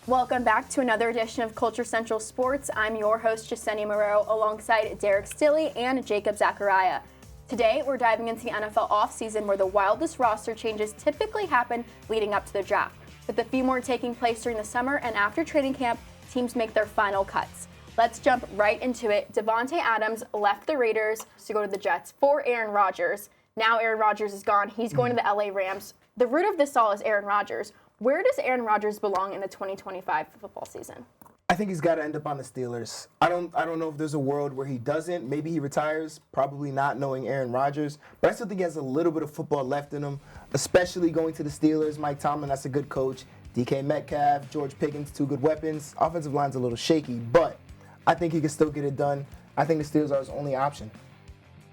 Welcome back to another edition of Culture Central Sports. I'm your host, Jezenia Marrero, alongside Derrick Stilley and Jacob Zacharia. Today, we're diving into the NFL offseason where the wildest roster changes typically happen leading up to the draft. With a few more taking place during the summer and after training camp, teams make their final cuts. Let's jump right into it. Davante Adams left the Raiders to go to the Jets for Aaron Rodgers. Now Aaron Rodgers is gone. He's going to the LA Rams. The root of this all is Aaron Rodgers. Where does Aaron Rodgers belong in the 2025 football season? I think he's got to end up on the Steelers. I don't know if there's a world where he doesn't. Maybe he retires. Probably not, knowing Aaron Rodgers. But I still think he has a little bit of football left in him, especially going to the Steelers. Mike Tomlin, that's a good coach. DK Metcalf, George Pickens, two good weapons. Offensive line's a little shaky, but I think he can still get it done. I think the Steelers are his only option.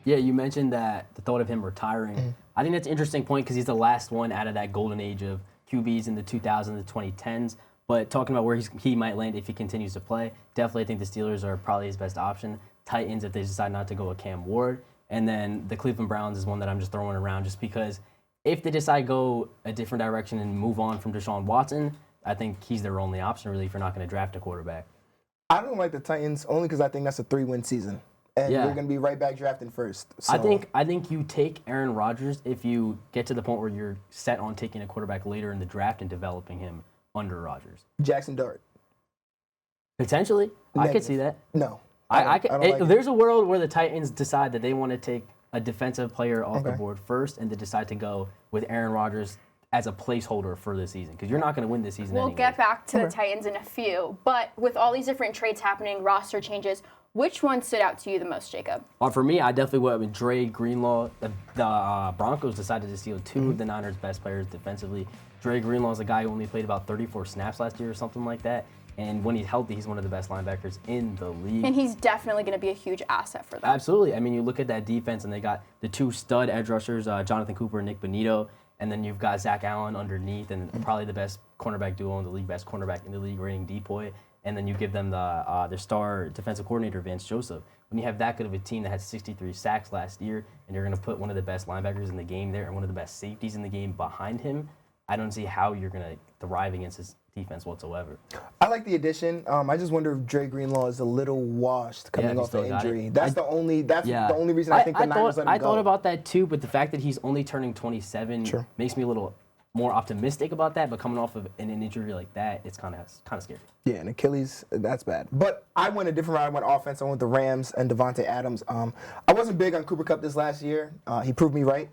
Yeah, you mentioned that the thought of him retiring. I think that's an interesting point because he's the last one out of that golden age of QBs in the 2000s and 2010s. But talking about where he might land if he continues to play, definitely I think the Steelers are probably his best option. Titans if they decide not to go with Cam Ward. And then the Cleveland Browns is one that I'm just throwing around just because if they decide to go a different direction and move on from Deshaun Watson, I think he's their only option really if you're not going to draft a quarterback. I don't like the Titans only because I think that's a 3-win season. And we're going to be right back drafting first. So. I think you take Aaron Rodgers if you get to the point where you're set on taking a quarterback later in the draft and developing him under Rodgers. Jackson Dart. Potentially. Negative. I could see that. No. There's a world where the Titans decide that they want to take a defensive player off the board first and they decide to go with Aaron Rodgers as a placeholder for the season because you're not going to win this season We'll get back to the Titans in a few, but with all these different trades happening, roster changes, which one stood out to you the most, Jacob? For me, I definitely went with Dre Greenlaw. The Broncos decided to steal two of the Niners' best players defensively. Dre Greenlaw is a guy who only played about 34 snaps last year or something like that. And when he's healthy, he's one of the best linebackers in the league. And he's definitely going to be a huge asset for them. Absolutely. I mean, you look at that defense, and they got the two stud edge rushers, Jonathan Cooper and Nick Bonito. And then you've got Zach Allen underneath, and probably the best cornerback duo in the league, best cornerback in the league, rating Depoy. And then you give them their star defensive coordinator, Vance Joseph. When you have that good of a team that had 63 sacks last year, and you're going to put one of the best linebackers in the game there and one of the best safeties in the game behind him, I don't see how you're going to thrive against his defense whatsoever. I like the addition. I just wonder if Dre Greenlaw is a little washed coming off an injury. That's the only reason I think the Niners let him go. I thought about that too, but the fact that he's only turning 27 makes me a little more optimistic about that. But coming off of an injury like that, it's kind of scary. Yeah, and Achilles, that's bad. But I went a different route. I went offense. I went the Rams and Davante Adams. I wasn't big on Cooper Kupp this last year. He proved me right.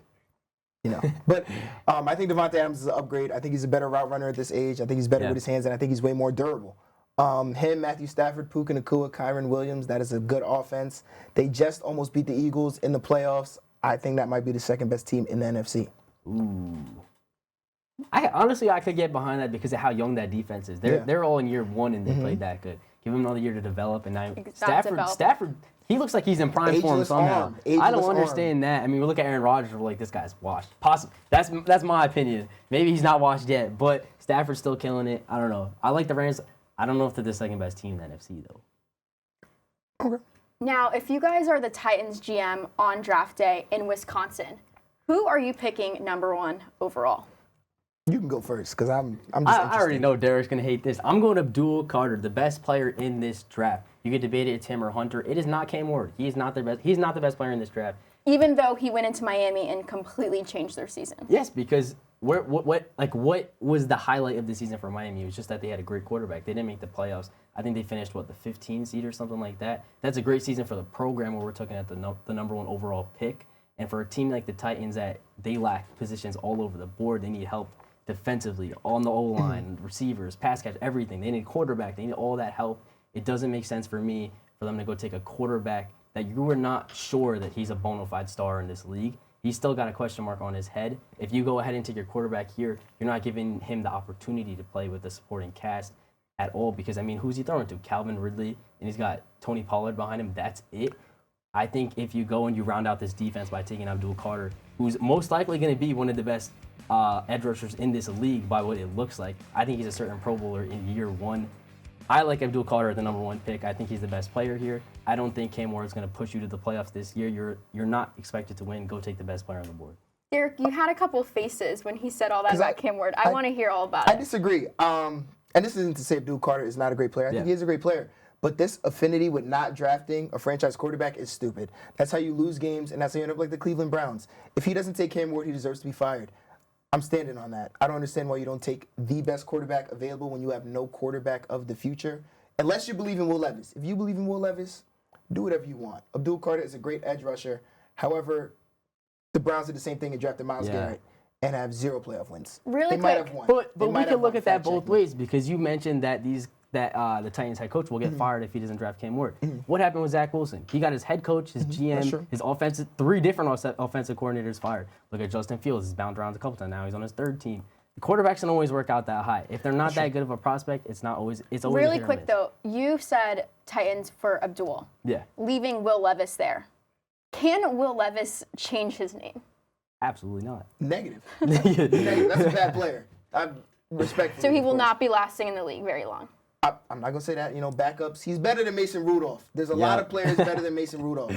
But I think Davante Adams is an upgrade. I think he's a better route runner at this age. I think he's better with his hands, and I think he's way more durable. Him, Matthew Stafford, Puka Nacua, Kyron Williams, that is a good offense. They just almost beat the Eagles in the playoffs. I think that might be the second best team in the NFC. Ooh. I could get behind that because of how young that defense is. They're all in year one, and they played that good. Give them another year to develop, and now Stafford, he looks like he's in prime form somehow. I don't understand that. I mean, we look at Aaron Rodgers, we're like, this guy's washed. That's my opinion. Maybe he's not washed yet, but Stafford's still killing it. I don't know. I like the Rams. I don't know if they're the second best team in the NFC, though. Okay. Now, if you guys are the Titans GM on draft day in Wisconsin, who are you picking number one overall? You can go first, because I'm just I already know Derrick's going to hate this. I'm going Abdul Carter, the best player in this draft. You can debate it, it's him or Hunter. It is not Cam Ward. He's not the best player in this draft. Even though he went into Miami and completely changed their season. Yes, because what was the highlight of the season for Miami? It was just that they had a great quarterback. They didn't make the playoffs. I think they finished, the 15 seed or something like that. That's a great season for the program where we're talking at the number one overall pick. And for a team like the Titans that they lack positions all over the board, they need help defensively, on the O-line, receivers, pass catch, everything. They need a quarterback. They need all that help. It doesn't make sense for me for them to go take a quarterback that you were not sure that he's a bona fide star in this league. He's still got a question mark on his head. If you go ahead and take your quarterback here, you're not giving him the opportunity to play with the supporting cast at all because, I mean, who's he throwing to? Calvin Ridley, and he's got Tony Pollard behind him. That's it. I think if you go and you round out this defense by taking Abdul Carter, who's most likely going to be one of the best edge rushers in this league by what it looks like. I think he's a certain Pro Bowler in year one. I like Abdul Carter at the number one pick. I think he's the best player here. I don't think Cam Ward is going to push you to the playoffs this year. You're not expected to win. Go take the best player on the board. Derrick, you had a couple faces when he said all that about Cam Ward. I want to hear all about it. I disagree. And this isn't to say Abdul Carter is not a great player. I think he is a great player. But this affinity with not drafting a franchise quarterback is stupid. That's how you lose games, and that's how you end up like the Cleveland Browns. If he doesn't take Cam Ward, he deserves to be fired. I'm standing on that. I don't understand why you don't take the best quarterback available when you have no quarterback of the future. Unless you believe in Will Levis. If you believe in Will Levis, do whatever you want. Abdul Carter is a great edge rusher. However, the Browns did the same thing and drafted Myles Garrett and have 0 playoff wins. Really they quick. might have won. But They we might can have look won. at that Fact both check me. ways because you mentioned that the Titans head coach will get fired if he doesn't draft Cam Ward. What happened with Zach Wilson? He got his head coach, his GM, his offensive, 3 different offensive coordinators fired. Look at Justin Fields. He's bounced around a couple times. Now he's on his 3rd team. The quarterbacks don't always work out that high. If they're not that good of a prospect, it's always Really a hit or quick miss. though, you said Titans for Abdul. Yeah, Leaving Will Levis there. Can Will Levis change his name? absolutely not. Negative. Negative. That's a bad player. I respect. So he will not be lasting in the league very long. I'm not gonna say that. Backups. He's better than Mason Rudolph. There's a lot of players better than Mason Rudolph.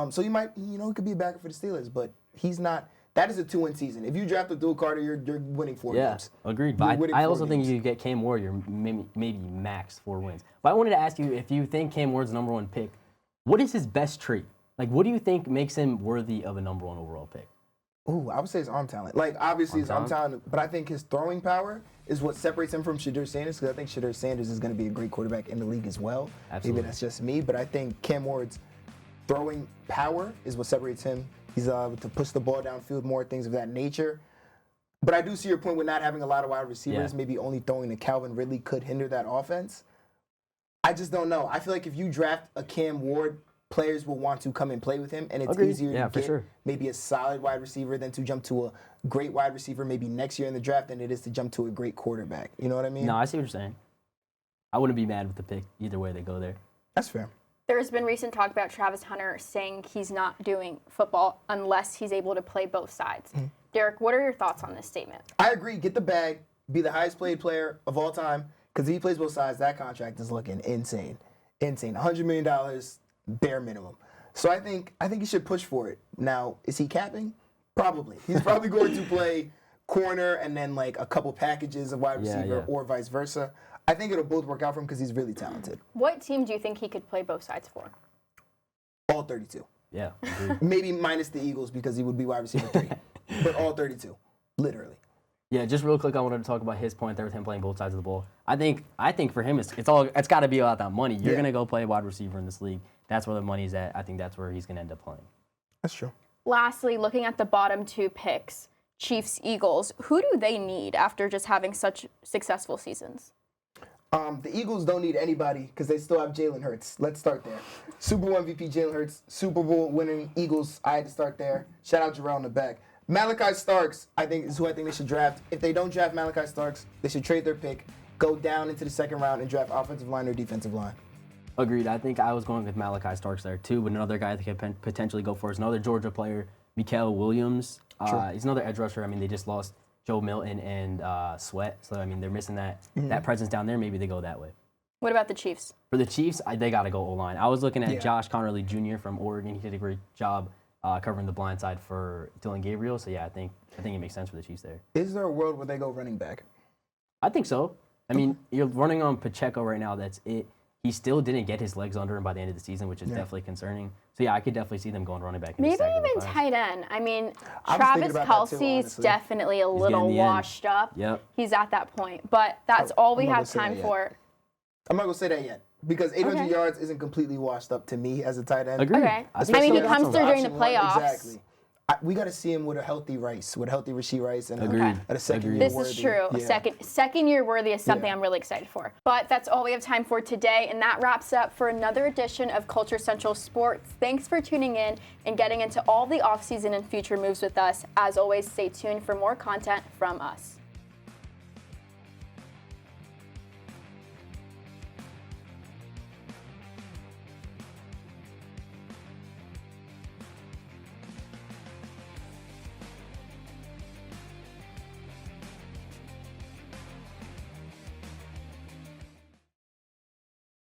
So he might, he could be a backup for the Steelers, but he's not. That is a 2-win season. If you draft Abdul Carter, you're winning 4 games. Agreed. You're But winning I 4 also think games. you get Cam Ward, you're maybe max 4 wins. But I wanted to ask you if you think Cam Ward's the number 1 pick, what is his best trait? Like, what do you think makes him worthy of a number 1 overall pick? Ooh, I would say his arm talent. Like, obviously his arm talent, but I think his throwing power is what separates him from Shadur Sanders, because I think Shadur Sanders is going to be a great quarterback in the league as well. Absolutely. Maybe that's just me, but I think Cam Ward's throwing power is what separates him. He's able to push the ball downfield, more things of that nature. But I do see your point with not having a lot of wide receivers. Yeah. Maybe only throwing to Calvin Ridley could hinder that offense. I just don't know. I feel like if you draft a Cam Ward, players will want to come and play with him, and it's easier to get maybe a solid wide receiver than to jump to a great wide receiver maybe next year in the draft than it is to jump to a great quarterback. You know what I mean? No, I see what you're saying. I wouldn't be mad with the pick either way they go there. That's fair. There's been recent talk about Travis Hunter saying he's not doing football unless he's able to play both sides. Derrick, what are your thoughts on this statement? I agree. Get the bag. Be the highest paid player of all time. Because if he plays both sides, that contract is looking insane. Insane. $100 million, bare minimum. So I think he should push for it. Now, is he capping? Probably. He's probably going to play corner and then like a couple packages of wide receiver or vice versa. I think it'll both work out for him because he's really talented. What team do you think he could play both sides for? All 32. Yeah, agreed. Maybe minus the Eagles because he would be wide receiver 3. But all 32, literally. Yeah, just real quick, I wanted to talk about his point there with him playing both sides of the ball. I think for him, it's got to be about that money. You're gonna go play wide receiver in this league. That's where the money's at. I think that's where he's gonna end up playing. That's true. Lastly, looking at the bottom 2 picks, Chiefs, Eagles, who do they need after just having such successful seasons? The Eagles don't need anybody because they still have Jalen Hurts. Let's start there. Super Bowl MVP Jalen Hurts, Super Bowl winning Eagles. I had to start there. Shout out Jarrell in the back. Malachi Starks, I think, is who I think they should draft. If they don't draft Malachi Starks, they should trade their pick, go down into the 2nd round, and draft offensive line or defensive line. Agreed. I think I was going with Malachi Starks there too, but another guy that could potentially go for is another Georgia player, Mikael Williams. He's another edge rusher. I mean, they just lost Joe Milton and Sweat, so I mean they're missing that presence down there. Maybe they go that way. What about the Chiefs? For the Chiefs, they got to go O-line. I was looking at Josh Connerly Jr. from Oregon. He did a great job covering the blind side for Dylan Gabriel. So yeah, I think it makes sense for the Chiefs there. Is there a world where they go running back? I think so. I mean, you're running on Pacheco right now. That's it. He still didn't get his legs under him by the end of the season, which is definitely concerning. So yeah, I could definitely see them going running back. Maybe even tight end. I mean, I was Travis thinking about that too, Kelce's honestly. definitely a little getting the end. washed up. Yep. He's at that point, but that's all we I'm not have gonna say time that yet. for. I'm not going to say that yet because 800 Okay. yards isn't completely washed up to me as a tight end. Agreed. Okay. I Especially mean, he when comes it's through during the option one. playoffs. Exactly. We got to see him with a healthy Rice, with a healthy Rasheed Rice, and Agreed. a second Agreed. year This worthy. is true. Yeah. Second year worthy is something Yeah. I'm really excited for. But that's all we have time for today, and that wraps up for another edition of Culture Central Sports. Thanks for tuning in and getting into all the offseason and future moves with us. As always, stay tuned for more content from us.